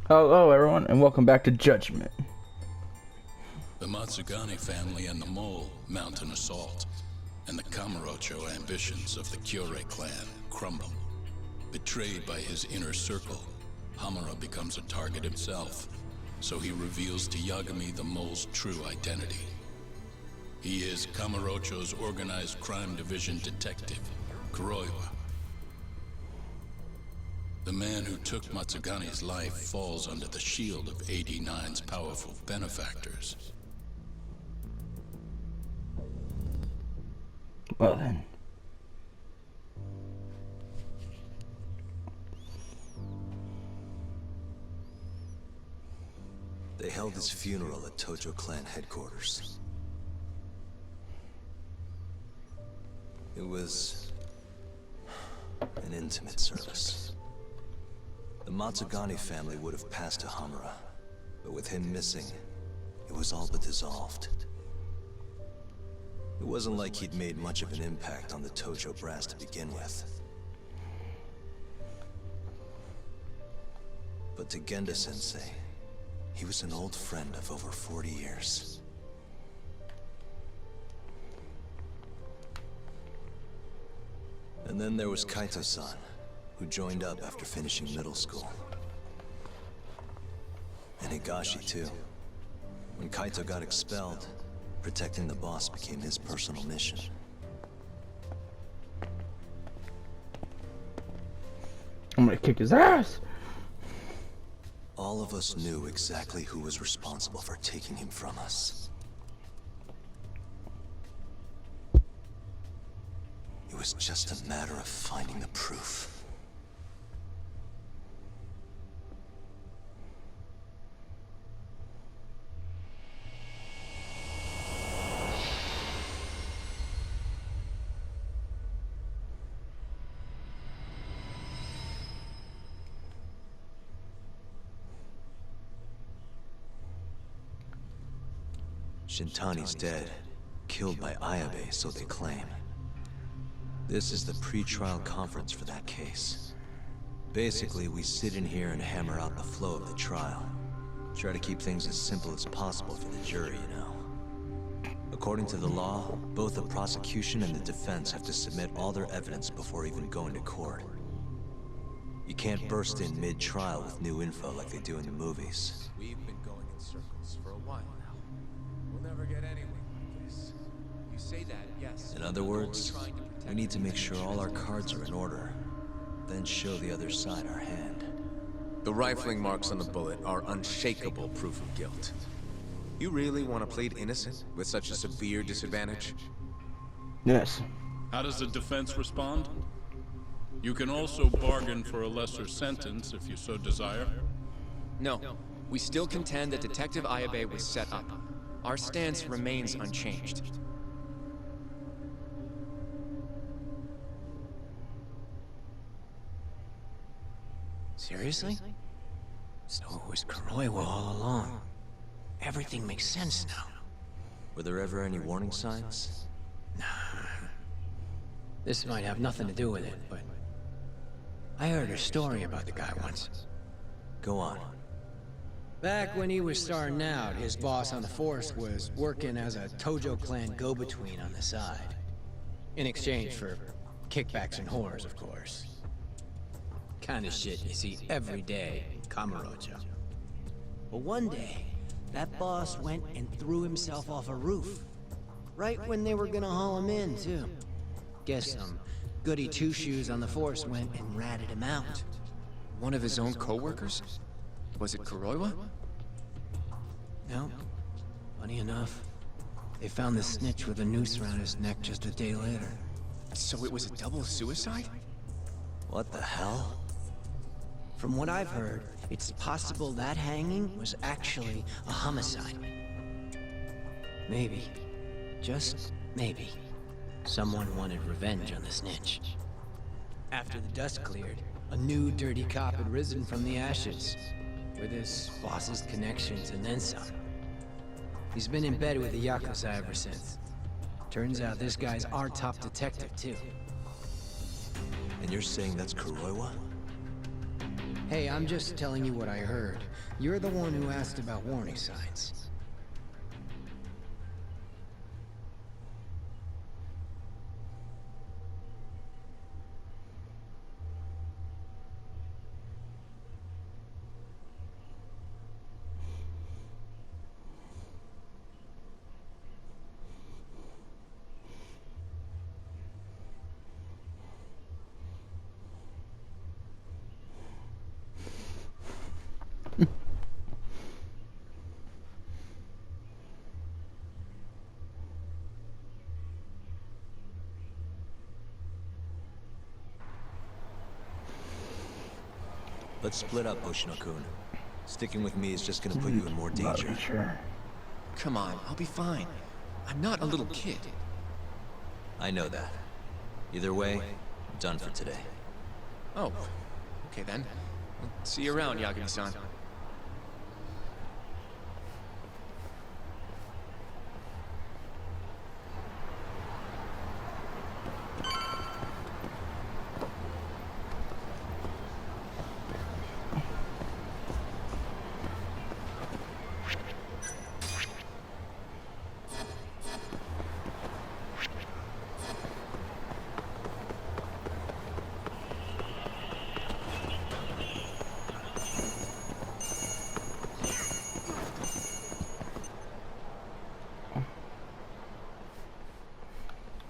Hello, everyone, and welcome back to Judgment. The Matsugane family and the Mole mount an assault, and the Kamurocho ambitions of the Kyorei clan crumble. Betrayed by his inner circle, Hamura becomes a target himself, so he reveals to Yagami the Mole's true identity. He is Kamurocho's organized crime division detective, Kuroiwa. The man who took Matsugane's life falls under the shield of AD9's powerful benefactors. Well then. They held his funeral at Tojo clan headquarters. It was an intimate service. The Matsugane family would have passed to Hamura, but with him missing, it was all but dissolved. It wasn't like he'd made much of an impact on the Tojo brass to begin with. But to Genda-sensei, he was an old friend of over 40 years. And then there was Kaito-san, who joined up after finishing middle school. And Higashi, too. When Kaito got expelled, protecting the boss became his personal mission. I'm gonna kick his ass! All of us knew exactly who was responsible for taking him from us. It was just a matter of finding the proof. Shintani's dead, killed by Ayabe, so they claim. This is the pre-trial conference for that case. Basically, we sit in here and hammer out the flow of the trial. Try to keep things as simple as possible for the jury, you know. According to the law, both the prosecution and the defense have to submit all their evidence before even going to court. You can't burst in mid-trial with new info like they do in the movies. We've been going in circles for a while now. We'll never get anywhere like this. You say that, yes. In other words, we need to make sure all our cards are in order, then show the other side our hand. The rifling marks on the bullet are unshakable proof of guilt. You really want to plead innocent with such a severe disadvantage? Yes. How does the defense respond? You can also bargain for a lesser sentence if you so desire. No, we still contend that Detective Ayabe was set up. Our stance remains unchanged. Seriously? So it was Kuroiwa all along. Everything makes sense now. Were there ever any warning signs? This might have nothing to do with it, but I heard a story about the guy once. Go on. Back when he was starting out, his boss on the force was working as a Tojo clan go-between on the side. In exchange for kickbacks and whores, of course. Kind of shit you see every day in Kamurocho. But one day, that boss went and threw himself off a roof. Right when they were gonna haul him in, too. Guess some goody two-shoes on the force went and ratted him out. One of his own co-workers? Was it Kuroiwa? No. Funny enough, they found the snitch with a noose around his neck just a day later. So it was a double suicide? What the hell? From what I've heard, it's possible that hanging was actually a homicide. Maybe, just maybe, someone wanted revenge on the snitch. After the dust cleared, a new dirty cop had risen from the ashes, with his boss's connections and then some. He's been in bed with the Yakuza ever since. Turns out this guy's our top detective, too. And you're saying that's Kuroiwa? Hey, I'm just telling you what I heard. You're the one who asked about warning signs. Let's split up, Hoshino-kun. Sticking with me is just gonna put you in more Not danger. really sure. Come on, I'll be fine. I'm not a little kid. I know that. Either way, I'm done for today. Oh, okay then. I'll see you around, Yagami-san.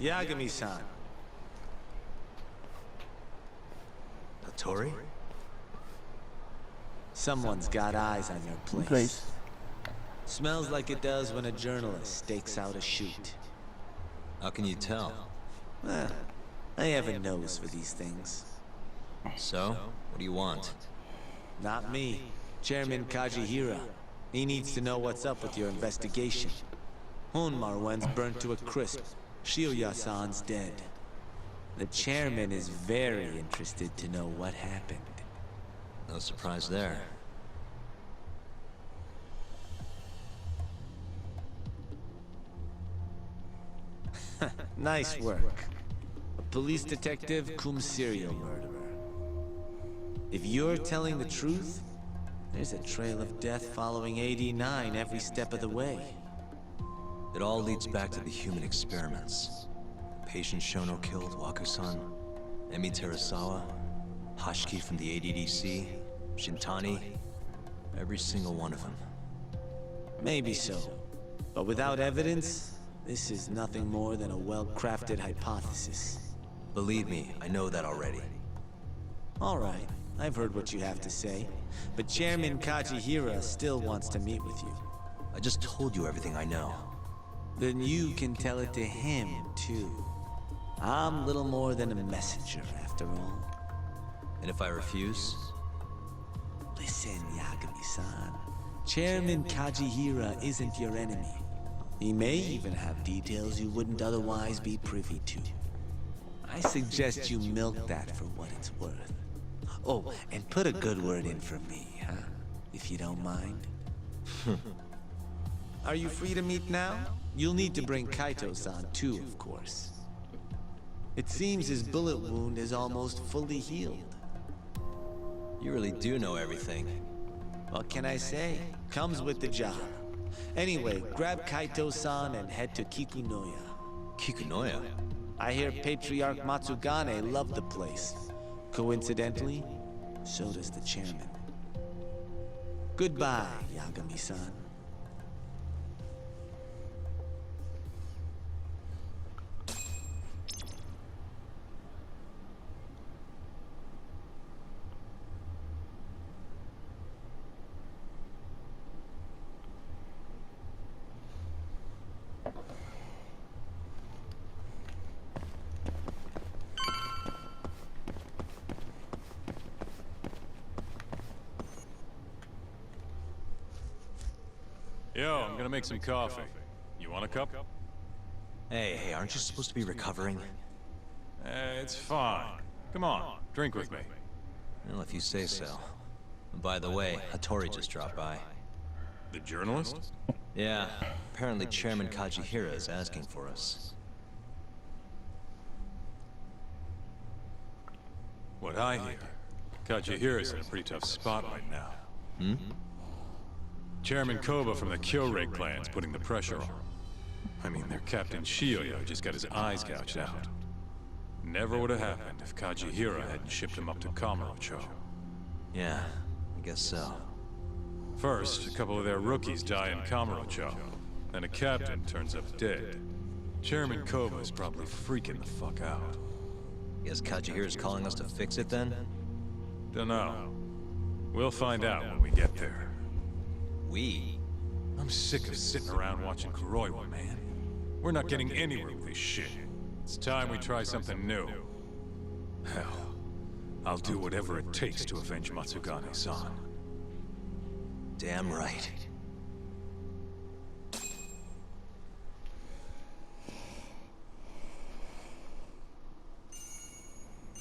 Yagami-san. Hattori? Someone's got eyes on your place. Place. Smells like it does when a journalist stakes out a shoot. How can you tell? I have a nose for these things. So, what do you want? Not me. Chairman Kajihira. He needs to know what's up with your investigation. Honmarwen's burnt to a crisp. Shiuya-san's dead. The chairman is very interested to know what happened. No surprise there. Nice work. A police detective cum serial murderer. If you're telling the truth, there's a trail of death following AD-9 every step of the way. It all leads back to the human experiments. Patient Shono killed Wakusan, Emi Terasawa, Hashiki from the ADDC, Shintani, every single one of them. Maybe so. But without evidence, this is nothing more than a well-crafted hypothesis. Believe me, I know that already. All right, I've heard what you have to say. But Chairman Kajihira still wants to meet with you. I just told you everything I know. Then you can tell it to him, too. I'm little more than a messenger, after all. And if I refuse? Listen, Yagami-san. Chairman Kajihira isn't your enemy. He may even have details you wouldn't otherwise be privy to. I suggest you milk that for what it's worth. Oh, and put a good word in for me, huh? If you don't mind. Are you free to meet now? You'll need to bring Kaito-san too, of course. It seems his bullet wound is almost fully healed. You really do know everything. What can I say? Comes with the job. Anyway, grab Kaito-san and head to Kikunoya. Kikunoya? I hear Patriarch Matsugane loved the place. Coincidentally, so does the chairman. Goodbye, Yagami-san. Yo, I'm gonna make some coffee. You want a cup? Hey, aren't you supposed to be recovering? It's fine. Come on, drink with me. Well, if you say so. By the way, Hattori just dropped by. The journalist? Yeah, apparently Chairman Kajihira is asking for us. What I hear Kajihira's in a pretty tough spot right now. Chairman Koba from the Kyorei clan's putting the pressure on. I mean, their Captain Shioya just got his eyes gouged out. Never would have happened if Kajihira hadn't shipped him up to Kamurocho. Yeah, I guess so. First, a couple of their rookies die in Kamurocho. Then a captain turns up dead. Chairman Koba is probably freaking the fuck out. Guess Kajihira's calling us to fix it then? Dunno. We'll find out when we get there. We? I'm sick of sitting around watching Kuroiwa, man. We're not getting anywhere with this shit. It's time we try something new. Hell, I'll do whatever it takes to avenge Matsugane-san. Damn right.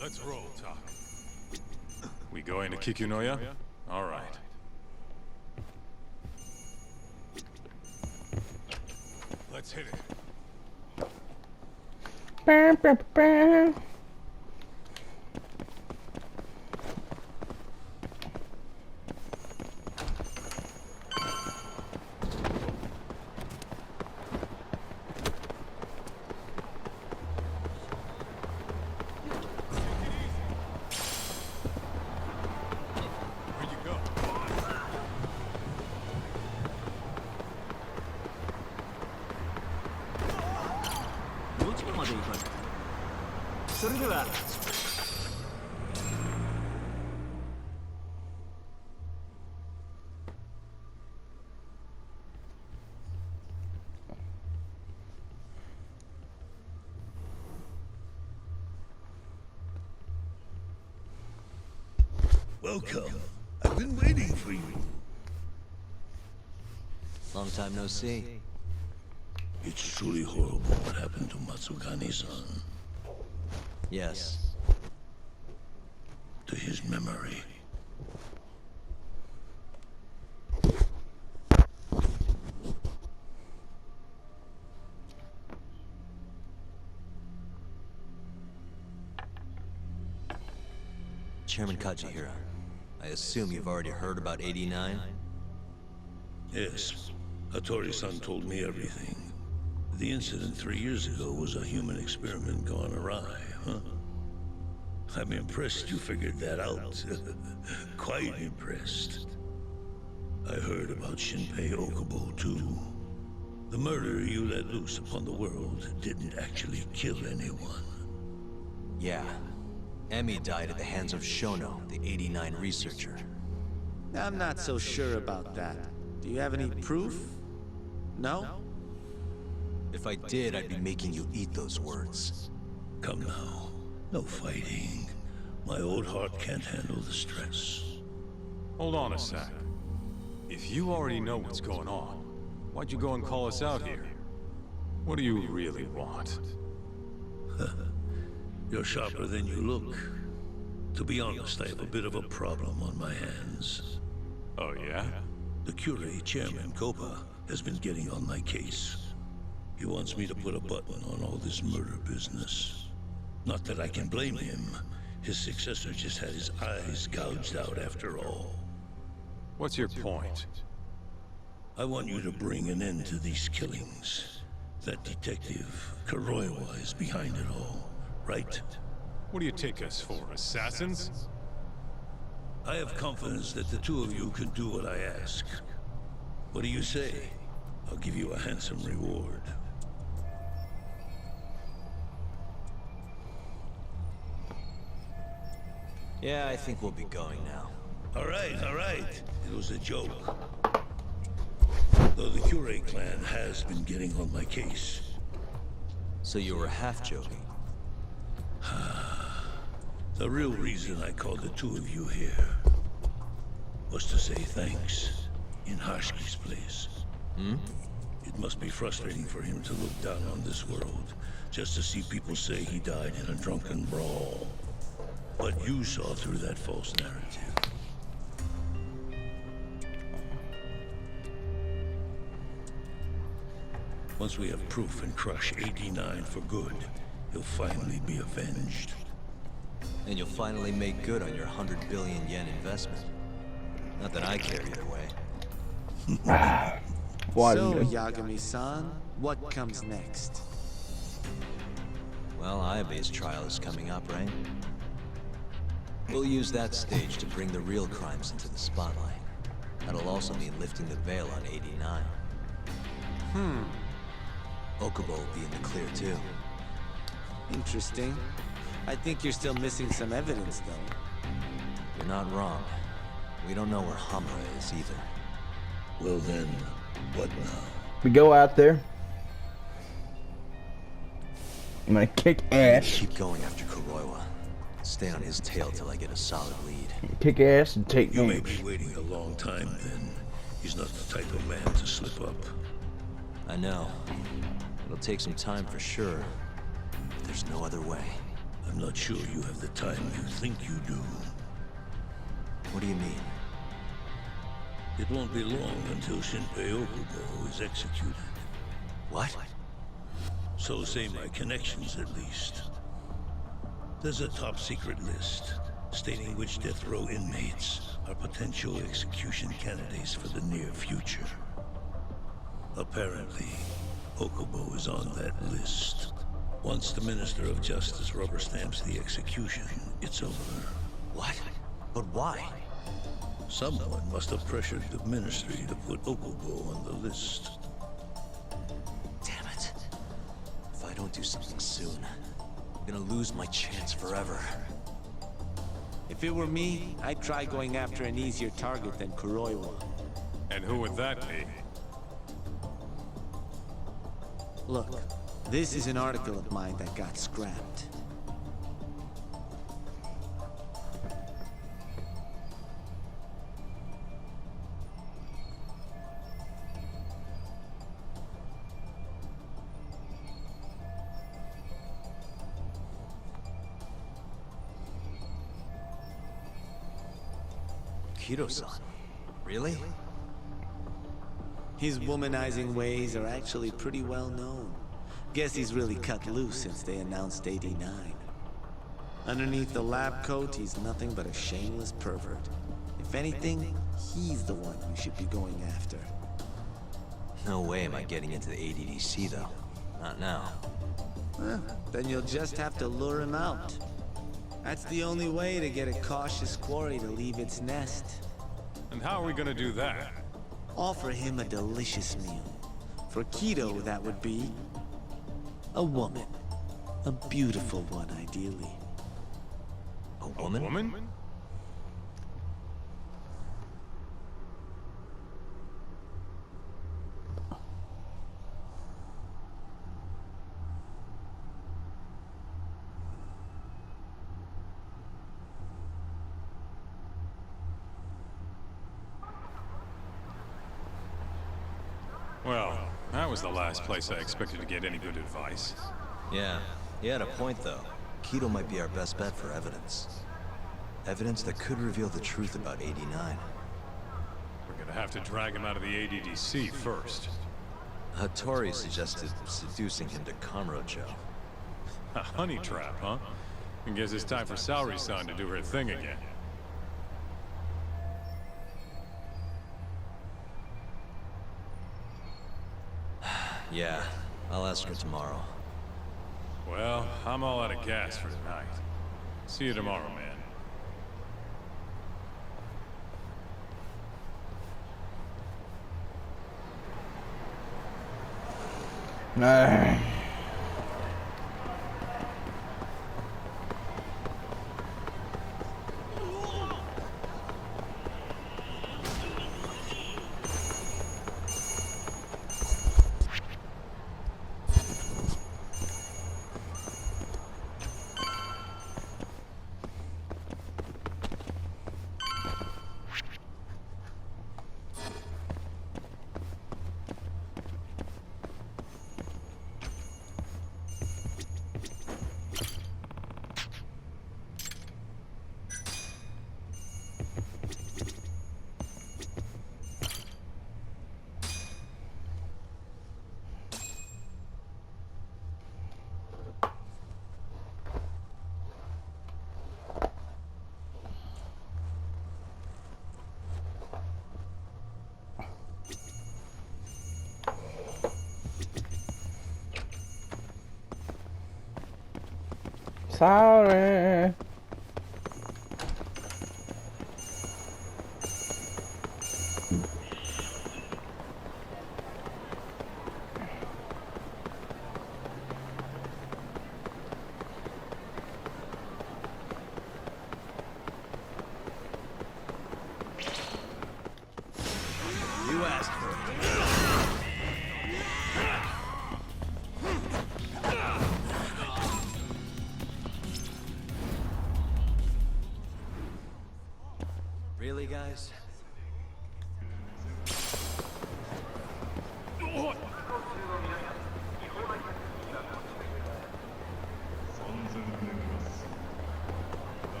Let's roll, Talk. We going to Kikunoya? All right. Let's hit it. Bam, bam, bam. Where'd you go? どちらまで行かれる？それでは。 Welcome. I've been waiting for you. Long time no see. It's truly horrible what happened to Matsugane-san. Yes. To his memory. Chairman Kajihira, I assume you've already heard about 89? Yes. Hattori-san told me everything. The incident 3 years ago was a human experiment gone awry, huh? I'm impressed you figured that out. Quite impressed. I heard about Shinpei Okubo, too. The murder you let loose upon the world didn't actually kill anyone. Yeah. Emmy died at the hands of Shono, the 89 researcher. I'm not so sure about that. Do you have any proof? No? If I did, I'd be making you eat those words. Come now. No fighting. My old heart can't handle the stress. Hold on a sec. If you already know what's going on, why'd you go and call us out here? What do you really want? You're sharper than you look. To be honest, I have a bit of a problem on my hands. Oh, yeah? The Kyorei chairman, Koba, has been getting on my case. He wants me to put a button on all this murder business. Not that I can blame him. His successor just had his eyes gouged out after all. What's your point? I want you to bring an end to these killings. That detective, Kuroiwa, is behind it all, right? What do you take us for, assassins? I have confidence that the two of you can do what I ask. What do you say? I'll give you a handsome reward. Yeah, I think we'll be going now. All right. It was a joke. Though the Kyorei clan has been getting on my case. So you were half joking? The real reason I called the two of you here was to say thanks in Hashki's place. It must be frustrating for him to look down on this world, just to see people say he died in a drunken brawl. But you saw through that false narrative. Once we have proof and crush 89 for good, he'll finally be avenged. And you'll finally make good on your 100 billion yen investment. Not that I care either way. Why So, did- Yagami-san, what comes next? Well, Ayabe's trial is coming up, right? We'll use that stage to bring the real crimes into the spotlight. That'll also mean lifting the veil on 89. Okubo will be in the clear too. Interesting. I think you're still missing some evidence, though. You're not wrong. We don't know where Hamura is either. Well then, what now? We go out there. I'm gonna kick ass. Keep going after Kuroiwa. Stay on his tail till I get a solid lead. Kick ass and take You may names. be waiting a long time then. He's not the type of man to slip up. I know. It'll take some time for sure. But there's no other way. I'm not sure you have the time you think you do. What do you mean? It won't be long until Shinpei Okubo is executed. What? So say my connections at least. There's a top secret list stating which death row inmates are potential execution candidates for the near future. Apparently, Okubo is on that list. Once the Minister of Justice rubber stamps the execution, it's over. What? But why? Someone must have pressured the Ministry to put Okubo on the list. Damn it. If I don't do something soon, I'm gonna lose my chance forever. If it were me, I'd try going after an easier target than Kuroiwa. And who would that be? Look, this is an article of mine that got scrapped. Kido-san. Really? His womanizing ways are actually pretty well known. Guess he's really cut loose since they announced 89. Underneath the lab coat, he's nothing but a shameless pervert. If anything, he's the one you should be going after. No way am I getting into the ADDC though. Not now. Well, then you'll just have to lure him out. That's the only way to get a cautious quarry to leave its nest. And how are we gonna do that? Offer him a delicious meal. For Kido, that would be a woman. A beautiful one, ideally. A woman? A woman? Well, that was the last place I expected to get any good advice. Yeah, he had a point though. Kido might be our best bet for evidence. Evidence that could reveal the truth about 89. We're gonna have to drag him out of the ADDC first. Hattori suggested seducing him to Kamurocho. A honey trap, huh? I guess it's time for Saori-san to do her thing again. Yeah, I'll ask her tomorrow. Well, I'm all out of gas for tonight. See you tomorrow, man. Nah. Sorry. You asked for it. Really, guys?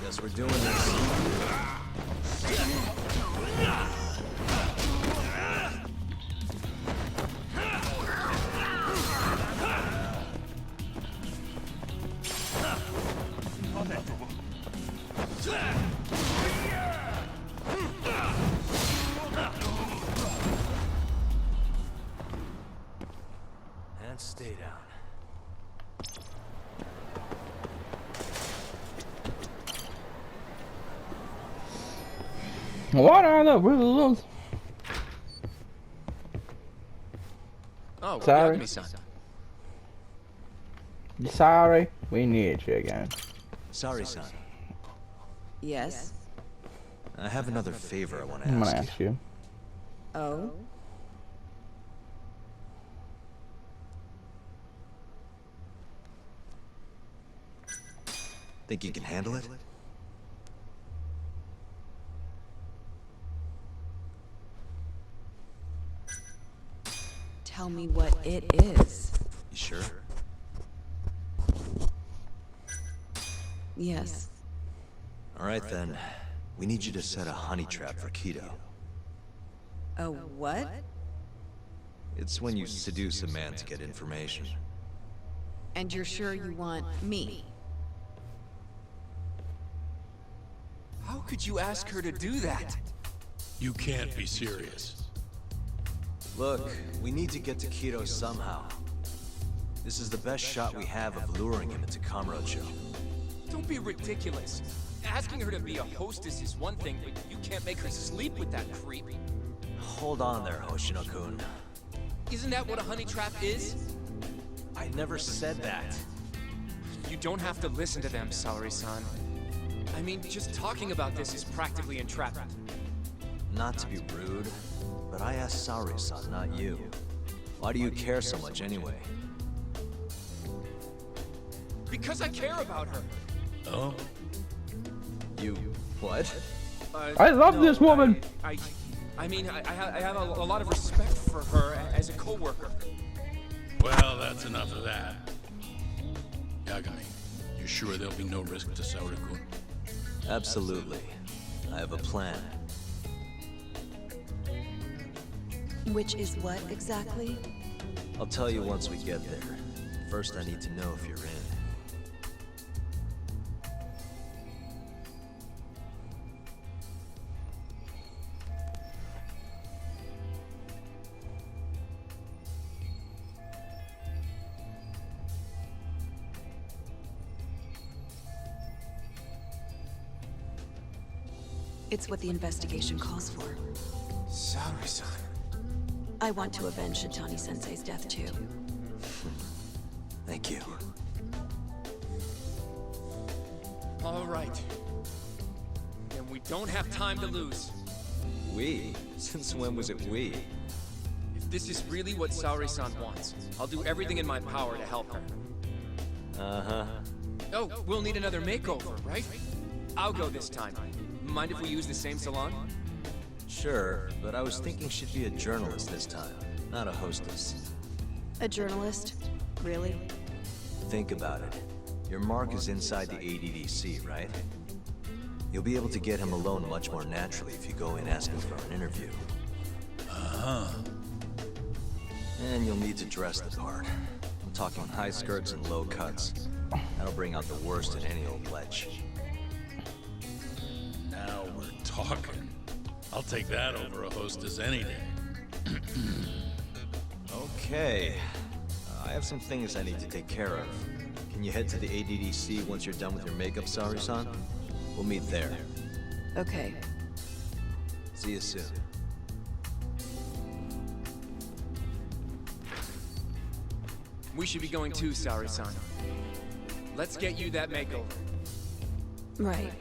Guess we're doing this. And stay down. What are the rules? Oh, Sorry. Yagami-san. Sorry, we need you again. Sorry, son. Yes. I have another favor I want to I'm gonna ask ask you. Oh? Think you can handle it? Tell me what it is. You sure? Yes. All right, then. We need you to set a honey trap for Kido. A what? It's when you seduce a man to get information. And you're sure you want me? How could you ask her to do that? You can't be serious. Look, we need to get to Kido somehow. This is the best shot we have of luring him into Kamurocho. Don't be ridiculous. Asking her to be a hostess is one thing, but you can't make her sleep with that creep. Hold on there, Hoshino-kun. Isn't that what a honey trap is? I never said that. You don't have to listen to them, Saori-san. I mean, just talking about this is practically entrapment. Not to be rude, but I asked Saori-san, not you. Why do you care so much anyway? Because I care about her. Oh? You... what? I love this woman. I mean, I have a lot of respect for her as a co-worker. Well, that's enough of that. Yagami, you sure there'll be no risk to Saori-kun? Absolutely. I have a plan. Which is what exactly? I'll tell you once we get there. First, I need to know if you're in. It's what the investigation calls for. Saori-san. I want to avenge Shintani-sensei's death too. Thank you. All right. Then we don't have time to lose. We? Since when was it we? If this is really what Saori-san wants, I'll do everything in my power to help her. Uh-huh. Oh, we'll need another makeover, right? I'll go this time. Mind if we use the same salon? Sure, but I was thinking she'd be a journalist this time, not a hostess. A journalist? Really? Think about it. Your mark is inside the ADDC, right? You'll be able to get him alone much more naturally if you go in asking for an interview. Uh-huh. And you'll need to dress the part. I'm talking high skirts and low cuts. That'll bring out the worst in any old ledge. Now we're talking. I'll take that over a hostess any day. Okay. I have some things I need to take care of. Can you head to the ADDC once you're done with your makeup, Sari-san? We'll meet there. Okay. See you soon. We should be going too, Sari-san. Let's get you that makeover. Right.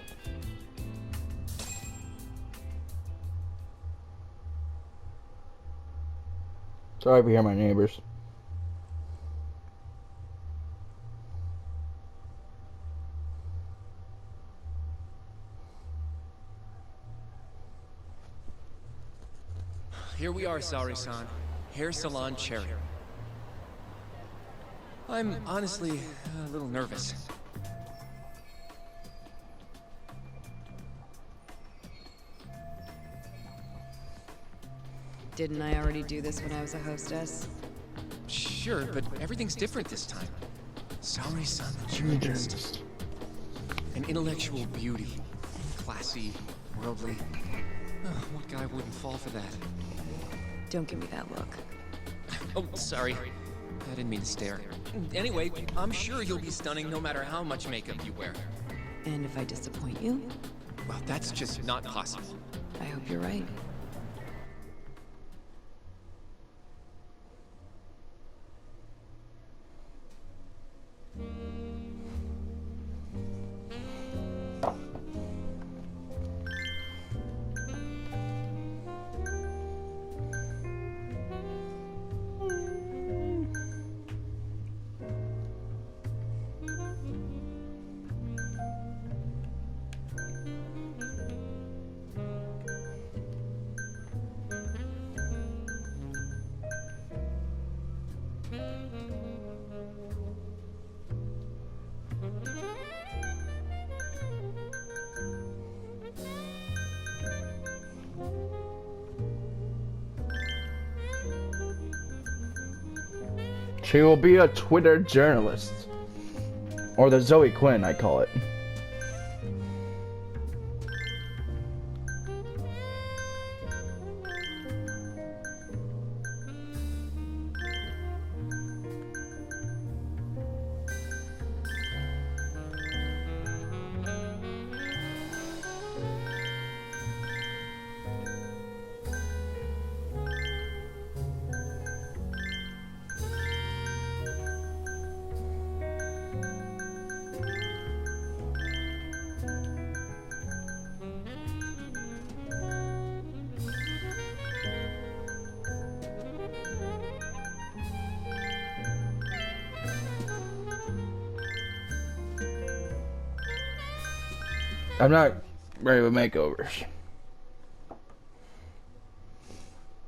Sorry if you hear my neighbors. Here we are, Sari-san. Hair Salon Cherry. I'm honestly a little nervous. Didn't I already do this when I was a hostess? Sure, but everything's different this time. Sari-san, the journalist. An intellectual beauty. Classy, worldly. What guy wouldn't fall for that? Don't give me that look. Oh, sorry. I didn't mean to stare. Anyway, I'm sure you'll be stunning no matter how much makeup you wear. And if I disappoint you? Well, that's just not possible. I hope you're right. She will be a Twitter journalist. Or the Zoe Quinn, I call it. I'm not ready with makeovers.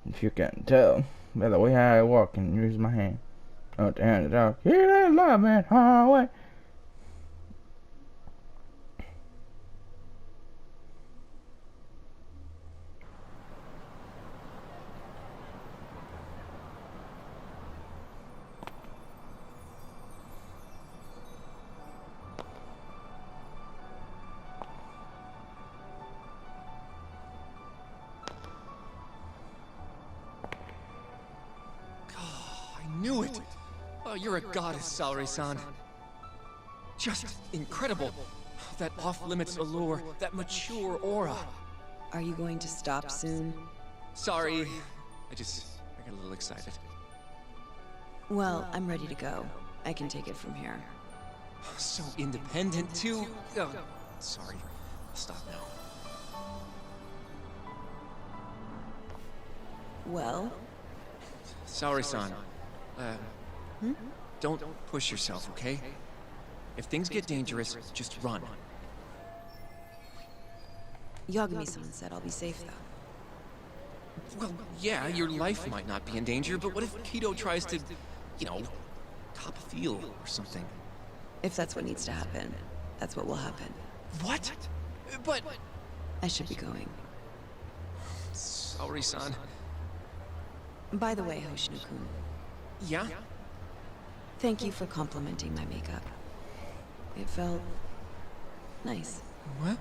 If you can't tell by the way I walk and use my hand. Oh, damn the dog. Hear that love, man. Highway. Knew it! Oh, you're a goddess, Sari-san. Just incredible. That off-limits allure, that mature aura. Are you going to stop soon? Sorry. I got a little excited. Well, I'm ready to go. I can take it from here. So independent, too. Oh, sorry. I'll stop now. Well? Sari-san. Don't push yourself, okay? If things get dangerous, just run. Yagami-san said I'll be safe, though. Well, yeah, your life might not be in danger, but what if Kido tries to, you know, top a field or something? If that's what needs to happen, that's what will happen. What? But... I should be going. Sorry-san. By the way, Hoshino-kun. Yeah? Thank you for complimenting my makeup. It felt nice. What?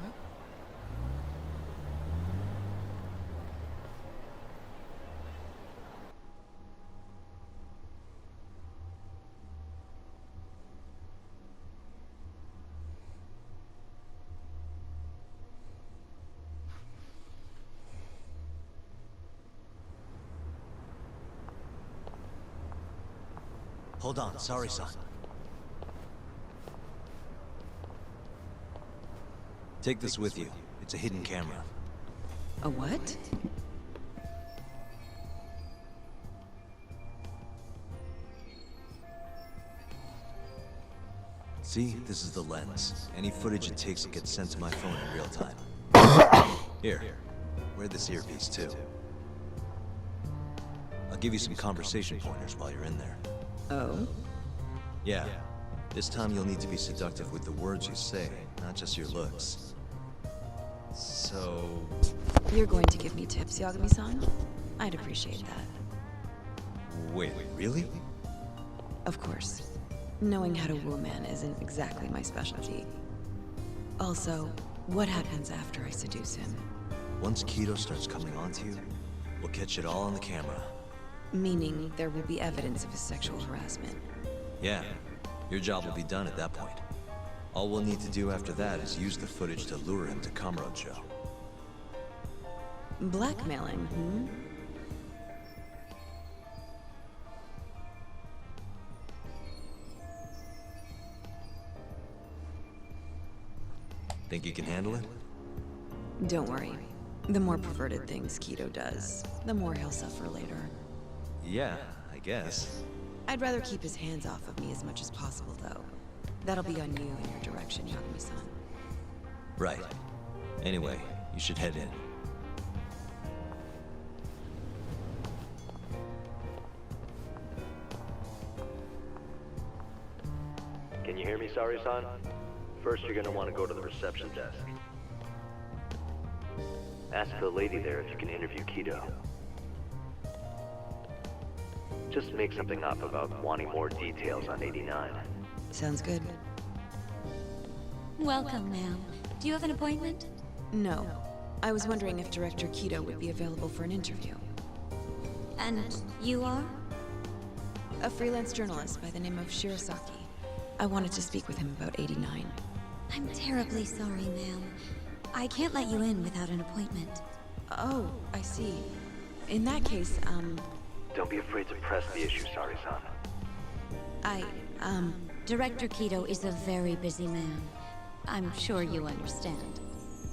Hold on, sorry-san. Take this with you. It's a hidden camera. A what? See, this is the lens. Any footage it takes will get sent to my phone in real time. Here, wear this earpiece too. I'll give you some conversation pointers while you're in there. Oh? Yeah. This time you'll need to be seductive with the words you say, not just your looks. So... You're going to give me tips, Yagami-san? I'd appreciate that. Wait, really? Of course. Knowing how to woo a man isn't exactly my specialty. Also, what happens after I seduce him? Once Kido starts coming onto you, we'll catch it all on the camera. Meaning there will be evidence of his sexual harassment. Yeah. Your job will be done at that point. All we'll need to do after that is use the footage to lure him to Kamurocho. Blackmailing, hmm? Think you can handle it? Don't worry. The more perverted things Kido does, the more he'll suffer later. Yeah, I guess. I'd rather keep his hands off of me as much as possible, though. That'll be on you and your direction, Yagami-san. Right. Anyway, you should head in. Can you hear me, Sari-san? First, you're gonna want to go to the reception desk. Ask the lady there if you can interview Kido. Just make something up about wanting more details on 89. Sounds good. Welcome, ma'am. Do you have an appointment? No. I was wondering if Director Kido would be available for an interview. And you are? A freelance journalist by the name of Shirosaki. I wanted to speak with him about 89. I'm terribly sorry, ma'am. I can't let you in without an appointment. Oh, I see. In that case, Don't be afraid to press the issue, Sari-san. Director Kido is a very busy man. I'm sure you understand.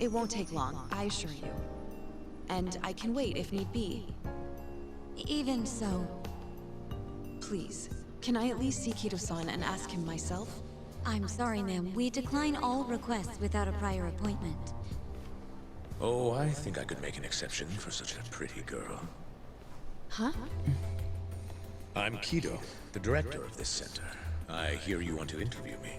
It won't take long, I assure you. And I can wait if need be. Even so. Please, can I at least see Kido-san and ask him myself? I'm sorry, ma'am. We decline all requests without a prior appointment. Oh, I think I could make an exception for such a pretty girl. Huh? I'm Kido, the director of this center. I hear you want to interview me.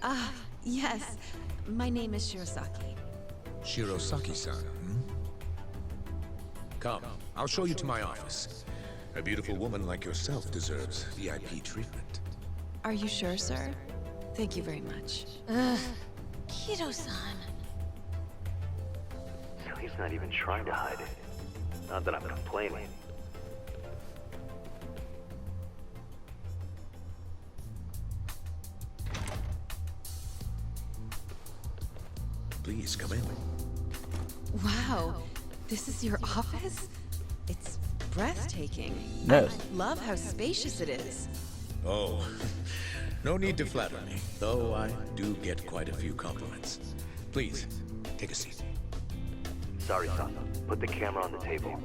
Ah, yes. My name is Shirosaki. Shirosaki-san, hmm? Come, I'll show you to my office. A beautiful woman like yourself deserves VIP treatment. Are you sure, sir? Thank you very much. Ugh. Kido-san. He's not even trying to hide it. Not that I'm complaining. Please, come in. Wow, this is your office? It's breathtaking. Yes. I love how spacious it is. Oh, no need to flatter me, though I do get quite a few compliments. Please, take a seat. Sorry-san, put the camera on the table.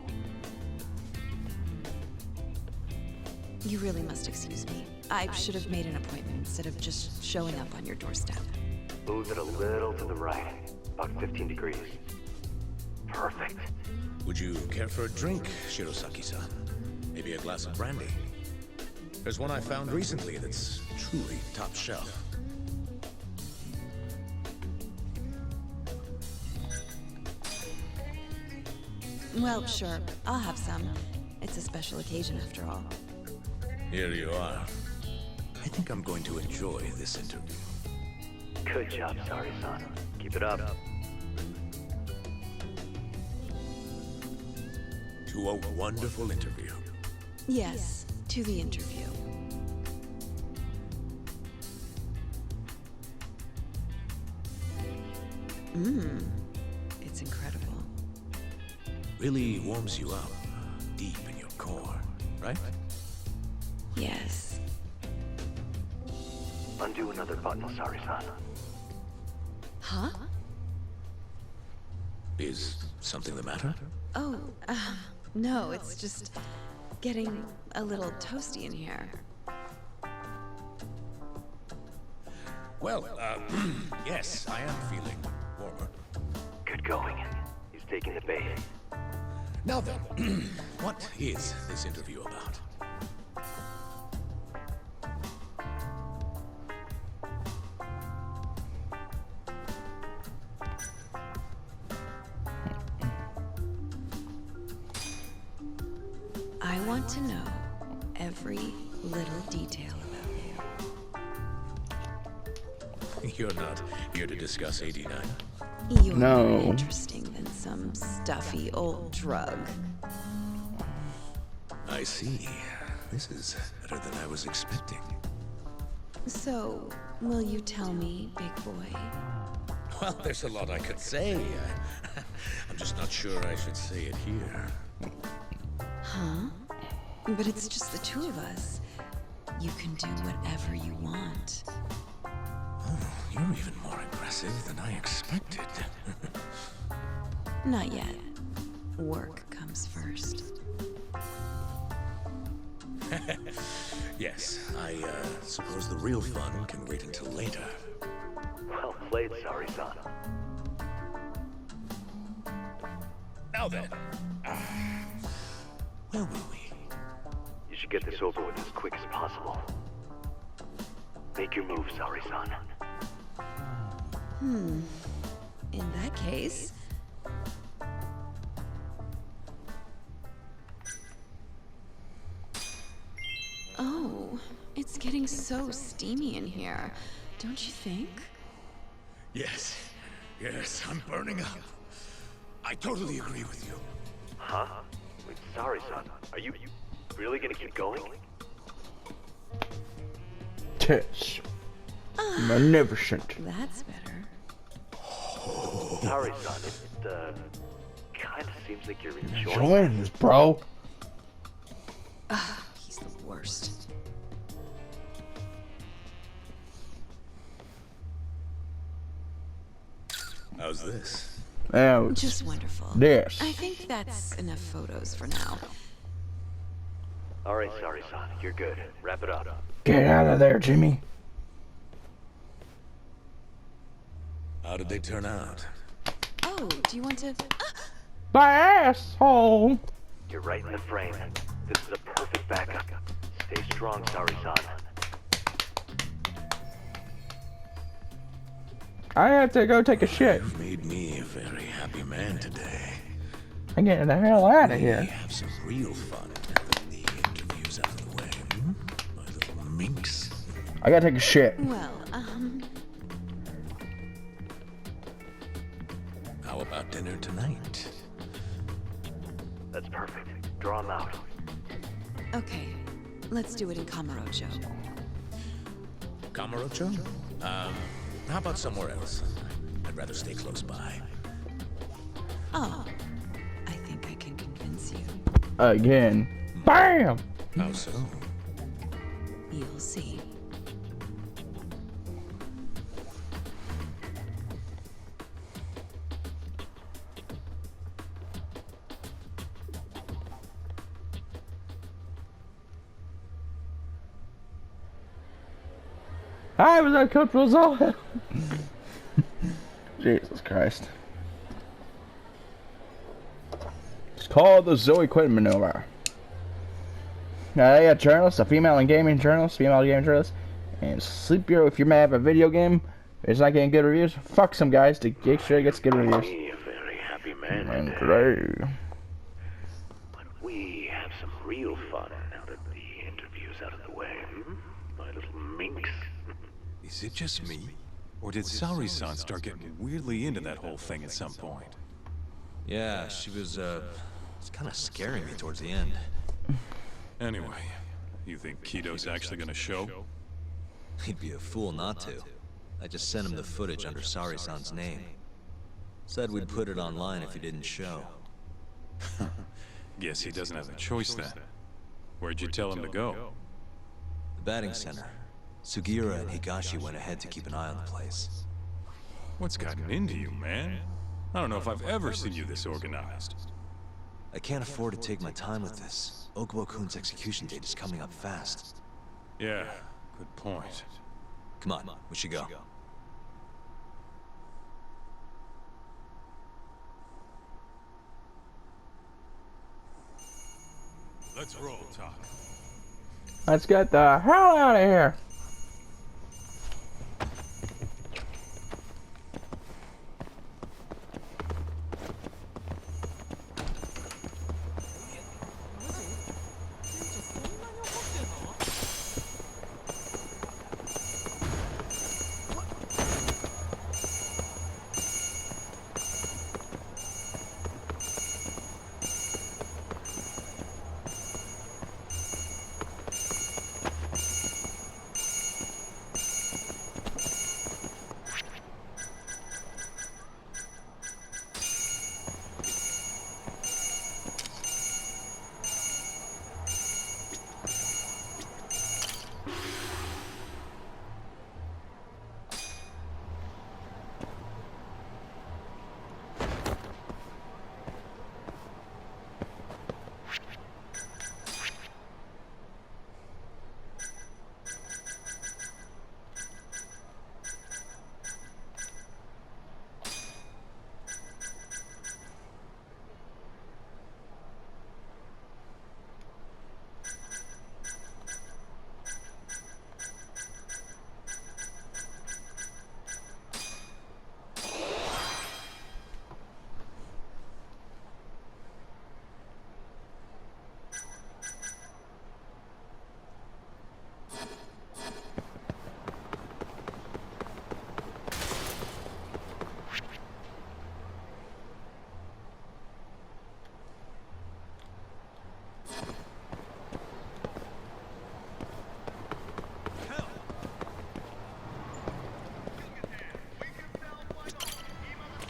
You really must excuse me. I should have made an appointment instead of just showing up on your doorstep. Move it a little to the right, about 15 degrees. Perfect. Would you care for a drink, Shirosaki-san? Maybe a glass of brandy? There's one I found recently that's truly top shelf. Well, sure. I'll have some. It's a special occasion after all. Here you are. I think I'm going to enjoy this interview. Good job, Sari-san. Keep it up. To a wonderful interview. Yes, to the interview. It's incredible. Really warms you up, deep in your core, right? Yes. Undo another button, Sari-san. Huh? Is something the matter? Oh, no, it's just getting a little toasty in here. Well, yes, I am feeling warmer. Good going. He's taking the bait. Now then, what is this interview about? I want to know every little detail about you. You're not here to discuss 89? You're more interesting than some stuffy old drug. I see. This is better than I was expecting. So, will you tell me, big boy? Well, there's a lot I could say. I'm just not sure I should say it here. Huh? But it's just the two of us. You can do whatever you want. Oh, you're even more aggressive than I expected. Not yet. Work comes first. Yes, I suppose the real fun can wait until later. Well played, Sari-san. Now then, where were we? You should get this over with as quick as possible. Make your move, Sari-san. In that case... Oh, it's getting so steamy in here, don't you think? Yes, I'm burning up. I totally agree with you. Huh? Wait, Sari-san, are you really gonna keep going? Tits. Magnificent. That's better. Sari-san, it kinda seems like you're enjoying Enjoying this, bro. He's the worst. How's this? Ouch. Just wonderful. This. I think that's enough photos for now. Alright, Sari-san, you're good. Wrap it up. Get out of there, Jimmy. How did they turn out? Oh, do you want to... My asshole. You're right in the frame. This is a perfect backup. Stay strong, Sari-san. I have to go take a shit. You've made me a very happy man today. I'm getting the hell out of We here. have some real fun now that the interview's out of the way. My little minx. I gotta take a shit. Well, How about dinner tonight? That's perfect. Draw him out. okay. Let's do it in Kamurocho. Kamurocho? How about somewhere else? I'd rather stay close by. Oh, I think I can convince you. Again. BAM! How so? You'll see. I was uncomfortable as all hell. Jesus Christ. It's called the Zoe Quinn maneuver. A journalist, a female and gaming journalist, and Sleep Bureau. If you're mad at a video game, it's not getting good reviews. Fuck some guys to make sure it gets good reviews. Me a very happy man And today. great. have some real fun now that the interview's out of the way. My little minx. Is it just me? Or did Saori-san start getting weirdly into that whole thing at some point? Yeah, she was, it's kind of scaring me towards the end. Anyway, you think Kido's actually gonna show? He'd be a fool not to. I just sent him the footage under Saori-san's name. Said we'd put it online if he didn't show. Guess he doesn't have a choice then. Where'd you tell him to go? The batting center. Sugiura and Higashi went ahead to keep an eye on the place. What's gotten into you, man? I don't know if I've ever seen you this organized. I can't afford to take my time with this. Okubo-kun's execution date is coming up fast. Yeah, good point. Come on, we should go. Let's roll, Talk. Let's get the hell out of here.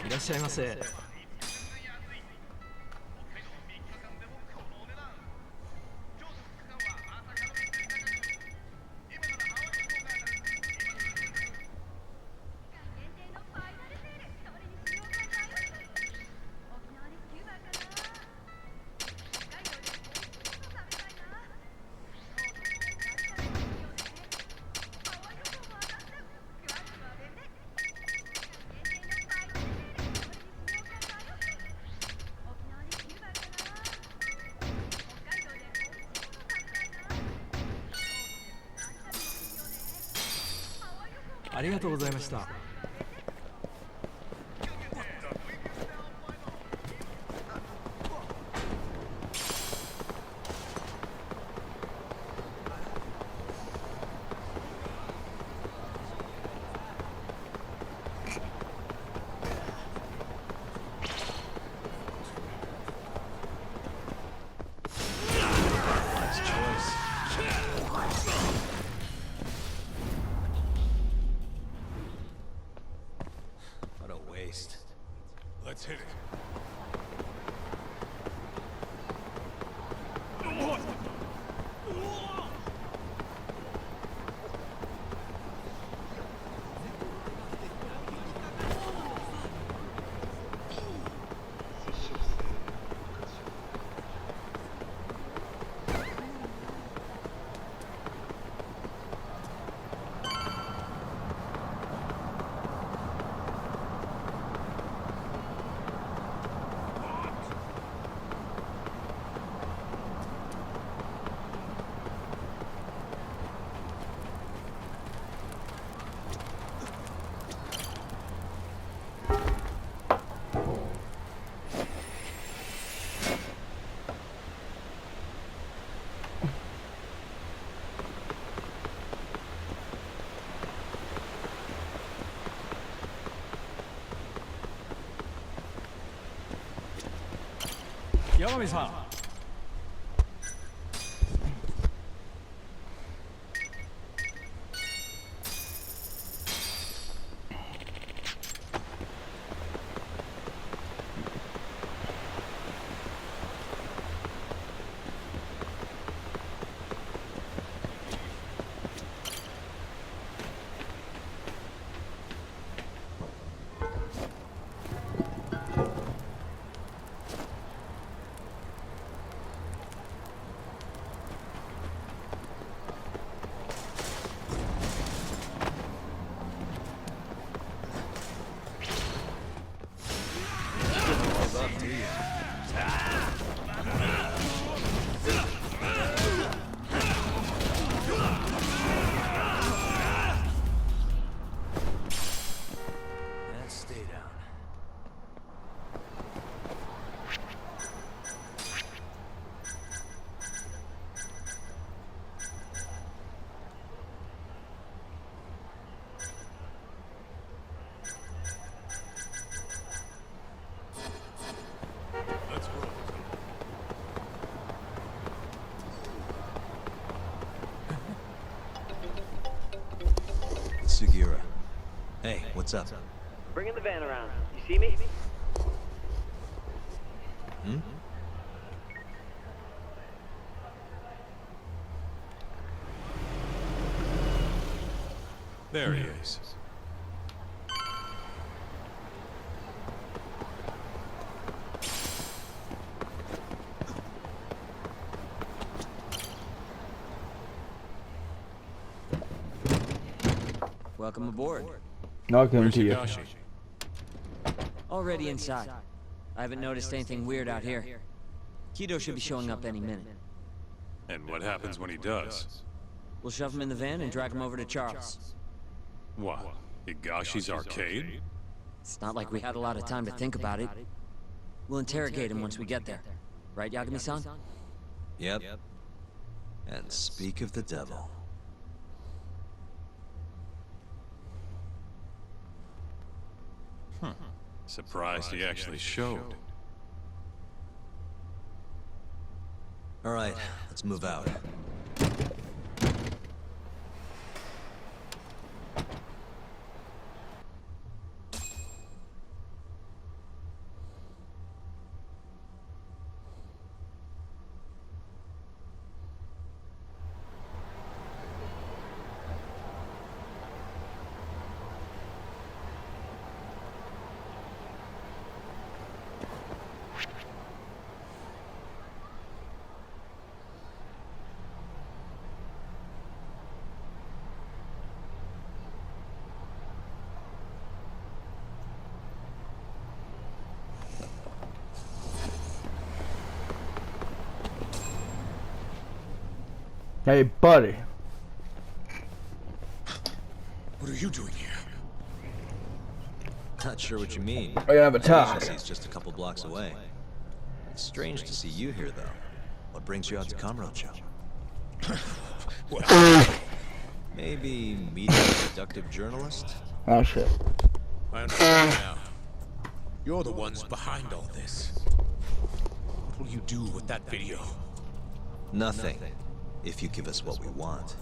いらっしゃいませ。ありがとうございました。Yagami-san. Sugiura. Hey, what's up? Bringing the van around. You see me? Hmm? There he is. Welcome aboard. Welcome to you. Higashi? Already inside. I haven't noticed anything weird out here. Kido should be showing up any minute. And what happens when he does? We'll shove him in the van and drag him over to Charles. What? Higashi's arcade? It's not like we had a lot of time to think about it. We'll interrogate him once we get there. Right, Yagami-san? Yep. And speak of the devil. Surprised he actually showed. All right, let's move out. Hey, buddy. What are you doing here? Not sure what you mean. I have a talk. Agency's just a couple blocks away. It's strange to see you here, though. What brings you out to Kamurocho? Maybe meeting a seductive journalist? Oh, shit. I understand now. You're the ones behind all this. What will you do with that video? Nothing. If you give us what we want.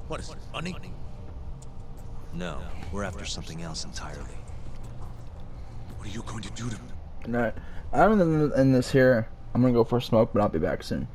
What is it, money? No, we're after something else entirely. What are you going to do to me? Alright, I'm in this here. I'm gonna go for a smoke, but I'll be back soon.